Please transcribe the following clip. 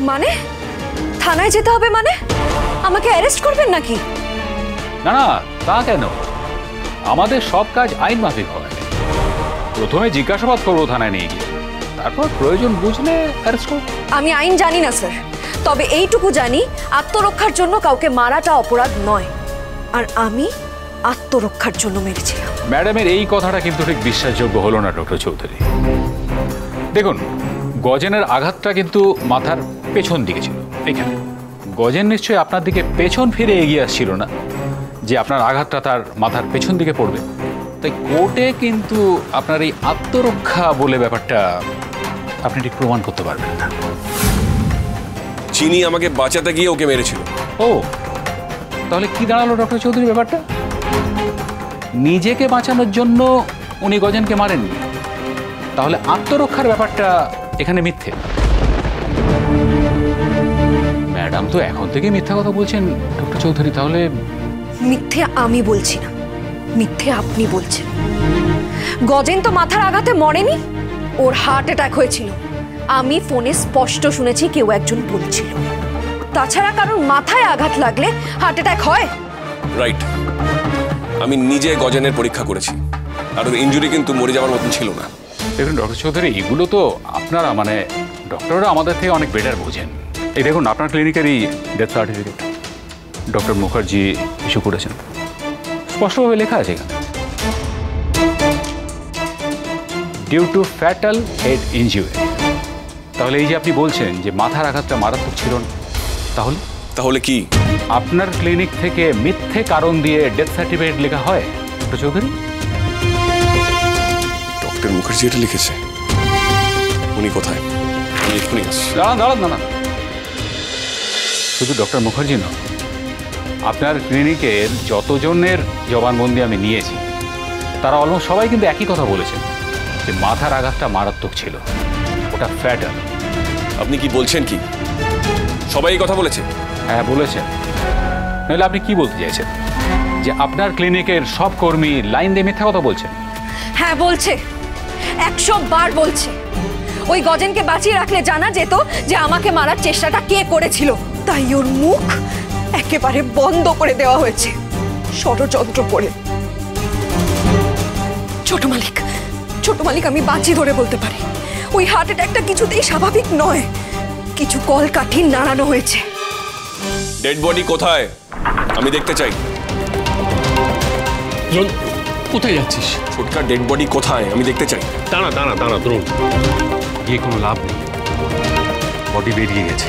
মানে থানায় যেতে হবে? মানে আমাকে অ্যারেস্ট করবেন নাকি? না না, তা কেন? আমাদের সব কাজ আইন মাফিক হয়। প্রথমে জিজ্ঞাসাবাদ করবো থানায় নিয়ে গিয়ে, তারপর প্রয়োজন বুঝলে অ্যারেস্ট করব। আমি আইন জানি না স্যার, তবে এইটুকু জানি আত্মরক্ষার জন্য কাউকে মারাটা অপরাধ নয়, আর আমি আত্মরক্ষার জন্য মেরেছিলাম। ম্যাডামের এই কথাটা কিন্তু ঠিক বিশ্বাসযোগ্য হলো না ডক্টর চৌধুরী। দেখুন, গজেনের আঘাতটা কিন্তু মাথার পেছন দিকে ছিল। এখানে গজেন নিশ্চয়ই আপনার দিকে পেছন ফিরে এগিয়ে আসছিল না যে আপনার আঘাতটা তার মাথার পেছন দিকে পড়বে। তাই কোর্টে কিন্তু আপনার এই আত্মরক্ষা বলে ব্যাপারটা আপনি ঠিক প্রমাণ করতে পারবেন না। চিনি আমাকে বাঁচাতে গিয়ে ওকে মেরেছিল। ও, তাহলে কি দাঁড়ালো ডক্টর চৌধুরী ব্যাপারটা? নিজেকে বাঁচানোর জন্য উনি গজেনকে মারেননি, তাহলে আত্মরক্ষার ব্যাপারটা এখানে মিথ্যে। ম্যাডাম তো এখন থেকে মিথ্যা কথা বলছেন ডক্টর চৌধুরী। তাহলে মিথ্যে আমি বলছি না, মিথ্যে আপনি বলছেন। গজেন তো মাথার আঘাতে মরেনি, ওর হার্ট অ্যাটাক হয়েছিল। আমি ফোনে স্পষ্ট শুনেছি কেউ একজন বলছিল। তাছাড়া কারণ মাথায় আঘাত লাগলে হার্ট অ্যাটাক হয়? রাইট, আমি নিজে গজেনের পরীক্ষা করেছি, আর ওর ইনজুরি কিন্তু মরে যাওয়ার মতন ছিল না। দেখুন ডক্টর চৌধুরী, এগুলো তো আপনারা মানে ডক্টররা আমাদের থেকে অনেক বেটার বোঝেন। এই দেখুন, আপনার ক্লিনিকেরই death certificate doctor Mukherjee issue করেছেন, স্পষ্টভাবে লেখা আছে এখানে, due to fatal head injury. তাহলে এই যে আপনি বলছেন যে মাথার আঘাতটা মারাত্মক ছিল না, তাহলে কি আপনার ক্লিনিক থেকে মিথ্যে কারণ দিয়ে ডেথ সার্টিফিকেট লেখা হয় ডক্টর চৌধুরী? ডক্টর মুখার্জি এটা লিখেছে। উনি কোথায়? আমি এক্ষুনি আসছি। দাঁড়ান দাঁড়ান, শুধু ডক্টর মুখার্জি নয়, আপনার ক্লিনিকের যতজনের জবানবন্দি আমি নিয়েছি তারা অলমোস্ট সবাই কিন্তু একই কথা বলেছেন যে মাথার আঘাতটা মারাত্মক ছিল, ওটা ফ্যাটাল। আপনি কি বলছেন? কি সবাই এই কথা বলেছে? হ্যাঁ বলেছেন। নাহলে আপনি কি বলতে চাইছেন যে আপনার ক্লিনিকের সব কর্মী লাইন দিয়ে মিথ্যা কথা বলছেন? হ্যাঁ বলছে, 100 বার বলছে। ওই গজেনকে বাঁচিয়ে রাখলে জানা যেত যে আমাকে মারার চেষ্টাটা কে করেছিল, তাই ওর মুখ একেবারে বন্ধ করে দেওয়া হয়েছে ষড়যন্ত্র করে। ছোট মালিক আমি বাঁচি ধরে বলতে পারি ওই হার্ট অ্যাটাকটা কিছুতেই স্বাভাবিক নয়, কিছু কলকাঠি নাড়ানো হয়েছে। ডেড বডি কোথায়? আমি দেখতে চাই। কোথায় যাচ্ছিস? ছোটকার ডেড বডি কোথায়? আমি দেখতে চাই। দাঁড়া দ্রোণ, গিয়ে কোনো লাভ নেই, বডি বেরিয়ে গেছে।